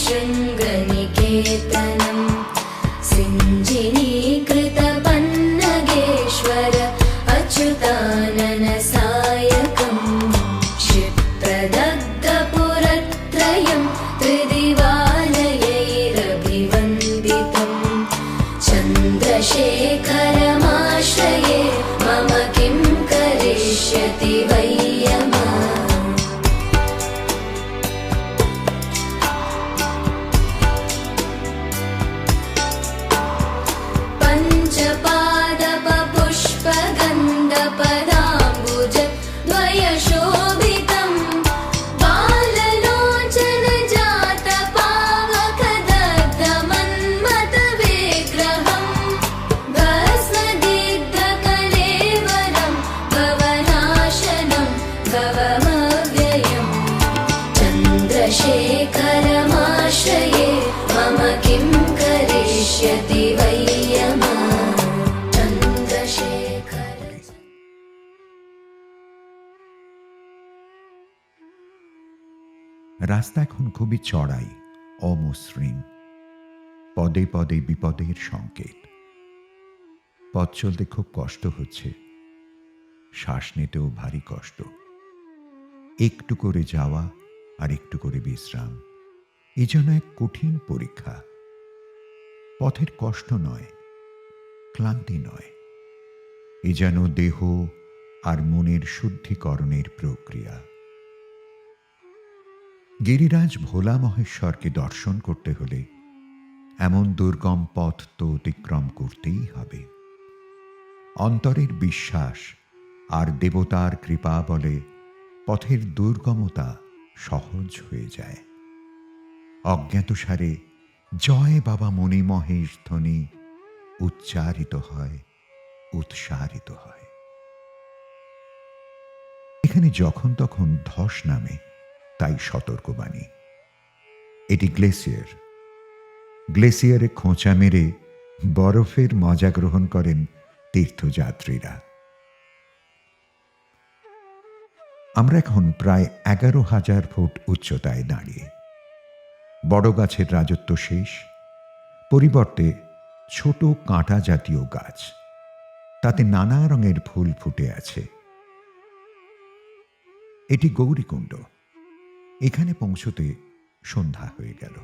शृङ्गनिकेतनं सिञ्जिनीकृतपन्नगेश्वर अच्युतानन सायकं क्षिप्रदग्धपुरत्रयं त्रिदिवालयैरभिवन्दितं चन्द्रशेखरमाश्रये मम किं करिष्यति वै यमः। पञ्चपादपपुष्पगन्धपदाम्बुज द्वयशोभितं बाललोचनजातपावकदग्धमन्मथविग्रहं भस्मदिग्धकलेवरं भवनाशनं भवमव्ययम् चन्द्रशेखरमाश्रये मम किं करिष्यति वै यमः। রাস্তা এখন খুবই চড়াই, অমসৃণ, পদে পদে বিপদের সংকেত। পথ চলতে খুব কষ্ট হচ্ছে, শ্বাস নিতেও ভারী কষ্ট। একটু করে যাওয়া আর একটু করে বিশ্রাম, এ যেন এক কঠিন পরীক্ষা। পথের কষ্ট নয়, ক্লান্তি নয়, এ যেন দেহ আর মনের শুদ্ধিকরণের প্রক্রিয়া। গিরিরাজ ভোলা মহেশ্বরকে দর্শন করতে হলে এমন দুর্গম পথ তো অতিক্রম করতেই হবে। অন্তরের বিশ্বাস আর দেবতার কৃপা বলে পথের দুর্গমতা সহজ হয়ে যায়। অজ্ঞাতসারে জয় বাবা মণি মহেশ ধ্বনি উচ্চারিত হয়, উৎসারিত হয়। এখানে যখন তখন ধস নামে, তাই সতর্কবাণী। এটি গ্লেসিয়ার। গ্লেসিয়ারে খোঁচা মেরে বরফের মজা গ্রহণ করেন তীর্থযাত্রীরা। আমরা এখন প্রায় 11,000 ফুট উচ্চতায় দাঁড়িয়ে। বড় গাছের রাজত্ব শেষ, পরিবর্তে ছোট কাঁটা জাতীয় গাছ, তাতে নানা রঙের ফুল ফুটে আছে। এটি গৌরীকুণ্ড। এখানে পৌঁছতে সন্ধ্যা হয়ে গেল।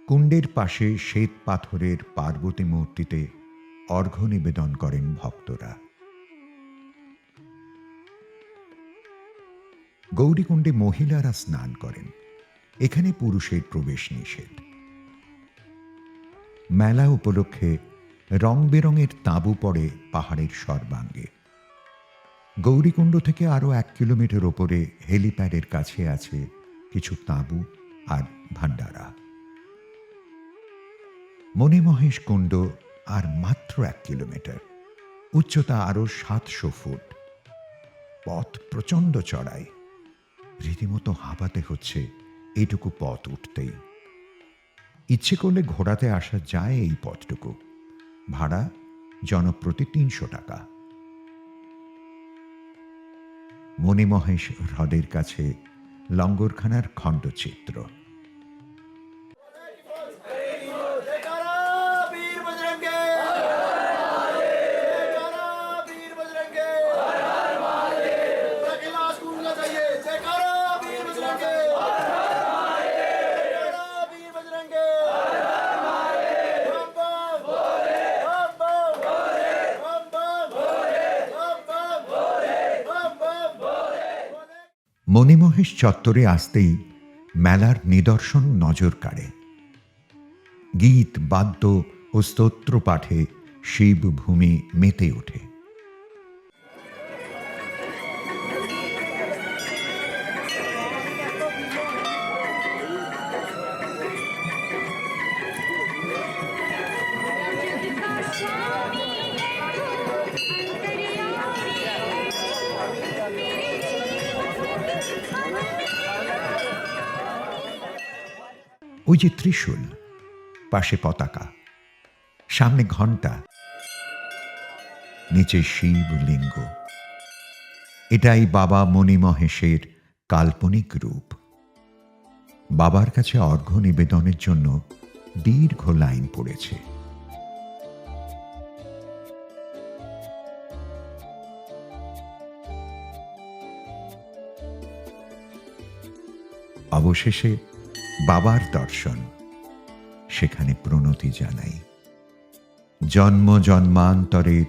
কুণ্ডের পাশে শ্বেত পাথরের পার্বতী মূর্তিতে অর্ঘ্য নিবেদন করেন ভক্তরা। গৌরীকুণ্ডে মহিলারা স্নান করেন, এখানে পুরুষের প্রবেশ নিষেধ। মেলা উপলক্ষে রং বেরঙের তাঁবু পড়ে পাহাড়ের সর্বাঙ্গে। গৌরীকুণ্ড থেকে আরও 1 কিলোমিটার ওপরে হেলিপ্যাডের কাছে আছে কিছু তাঁবু আর ভান্ডারা। মণিমহেশ কুণ্ড আর মাত্র 1 কিলোমিটার, উচ্চতা আরও 700 ফুট। পথ প্রচণ্ড চড়াই, রীতিমতো হাঁপাতে হচ্ছে এইটুকু পথ উঠতেই। ইচ্ছে করলে ঘোড়াতে আসা যায় এই পথটুকু, ভাড়া জনপ্রতি 300 টাকা। মণিমহেশ হ্রদের কাছে লঙ্গরখানার খণ্ডচিত্র। মণিমহেশ চত্বরে আসতেই মেলার নিদর্শন নজর কাড়ে। গীত, বাদ্য ও স্তোত্র পাঠে শিবভূমি মেতে ওঠে। ওই যে ত্রিশূল, পাশে পতাকা, সামনে ঘণ্টা, নিচে শিবলিঙ্গ। এটাই বাবা মণিমহেশের কাল্পনিক রূপ। বাবার কাছে অর্ঘ্য নিবেদনের জন্য দীর্ঘ লাইন পড়েছে। অবশেষে বাবার দর্শন, সেখানে প্রণতি জানাই। জন্ম জন্মান্তরের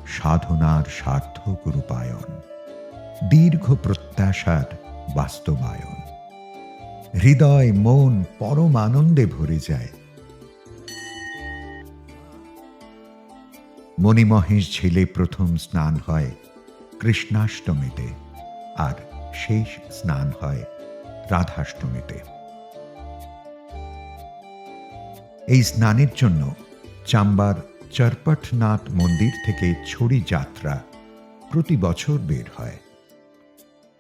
সাধনার সার্থক রূপায়ণ, দীর্ঘ প্রত্যাশার বাস্তবায়ন। হৃদয় মন পরম আনন্দে ভরে যায়। মণিমহেশ ঝিলে প্রথম স্নান হয় কৃষ্ণাষ্টমীতে, আর শেষ স্নান হয় রাধাষ্টমীতে। এই স্নানের জন্য চাম্বার চরপটনাথ মন্দির থেকে ছড়ি যাত্রা প্রতি বছর বের হয়।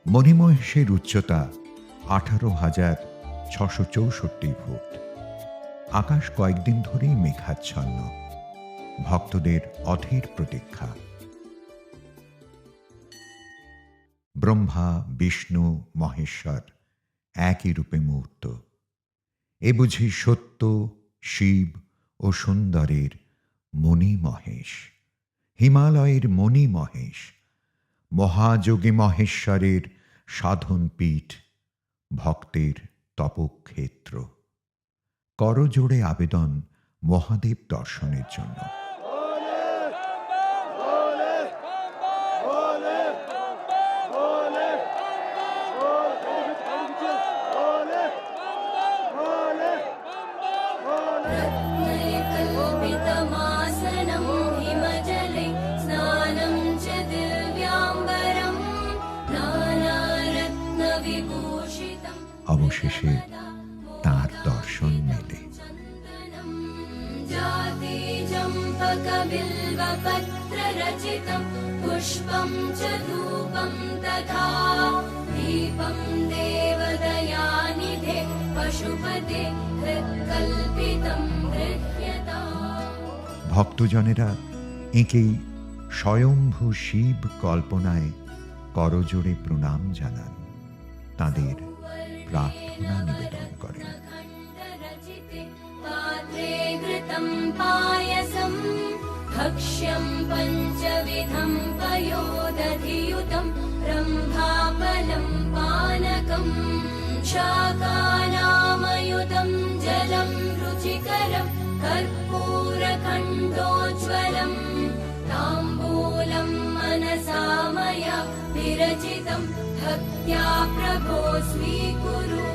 মণিমহেশের উচ্চতা 18,664 ফুট। আকাশ কয়েকদিন ধরেই মেঘাচ্ছন্ন, ভক্তদের অধীর প্রতীক্ষা। ব্রহ্মা বিষ্ণু মহেশ্বর একই রূপে মূর্ত। এ বুঝি সত্য শিব ও সুন্দরের মণি মহেশ, হিমালয়ের মণি মহেশ, মহাযোগী মহেশ্বরের সাধন পীঠ, ভক্তের তপক্ষেত্র। করজোড়ে আবেদন মহাদেব দর্শনের জন্য। रत्नकल्पितमासनं हिमजले स्नानं च दिव्याम्बरं नानारत्नविभूषितम् অবশেষে তার দর্শন মেলে। जातिचम्पकबिल्वपत्ररचितं पुष्पं च धूपं तथा दीपं देवदयानिधे पशुपते हृत्कल्पितं गृह्यताम्। ভক্তজনেরা এঁকেই স্বয়ম্ভু শিব কল্পনায় করজোড়ে প্রণাম জানান, তাদের প্রার্থনা নিবেদন করেন। खण्डरचिते पात्रे घृतं पायसं भक्ष्यं पञ्चविधं पयोदधियुतं रम्भाफलं पानकं शाकानामयुतं जलं रुचिकरं कर्पूरखण्डोज्ज्वलं ताम्बूलं मनसा मया विरचितं भक्त्या प्रभो स्वीकुरु